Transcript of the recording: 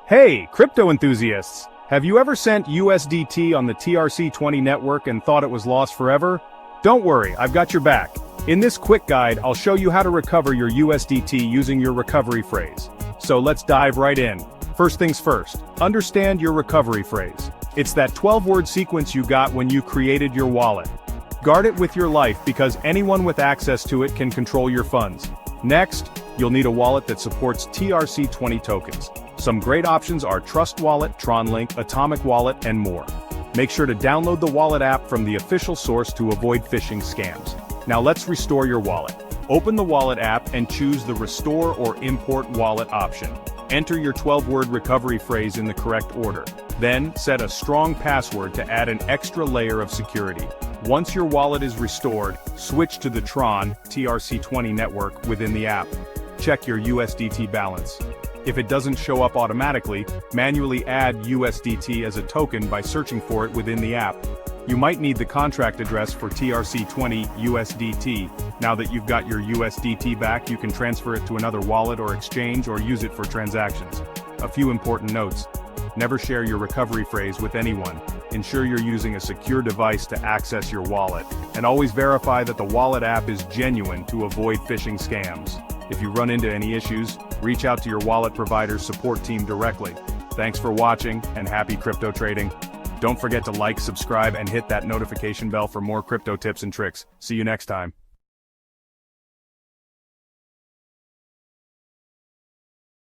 Hey, crypto enthusiasts! Have you ever sent USDT on the TRC20 network and thought it was lost forever? Don't worry, I've got your back. In this quick guide, I'll show you how to recover your USDT using your recovery phrase. So let's dive right in. First things first, understand your recovery phrase. It's that 12-word sequence you got when you created your wallet. Guard it with your life because anyone with access to it can control your funds. Next, you'll need a wallet that supports TRC20 tokens. Some great options are Trust Wallet, TronLink, Atomic Wallet, and more. Make sure to download the wallet app from the official source to avoid phishing scams. Now let's restore your wallet. Open the wallet app and choose the Restore or Import Wallet option. Enter your 12-word recovery phrase in the correct order. Then, set a strong password to add an extra layer of security. Once your wallet is restored, switch to the TRC20 network within the app. Check your USDT balance. If it doesn't show up automatically, manually add USDT as a token by searching for it within the app. You might need the contract address for TRC20 USDT. Now that you've got your USDT back, you can transfer it to another wallet or exchange or use it for transactions. A few important notes. Never share your recovery phrase with anyone. Ensure you're using a secure device to access your wallet. And always verify that the wallet app is genuine to avoid phishing scams. If you run into any issues, reach out to your wallet provider's support team directly. Thanks for watching and happy crypto trading. Don't forget to like, subscribe, and hit that notification bell for more crypto tips and tricks. See you next time.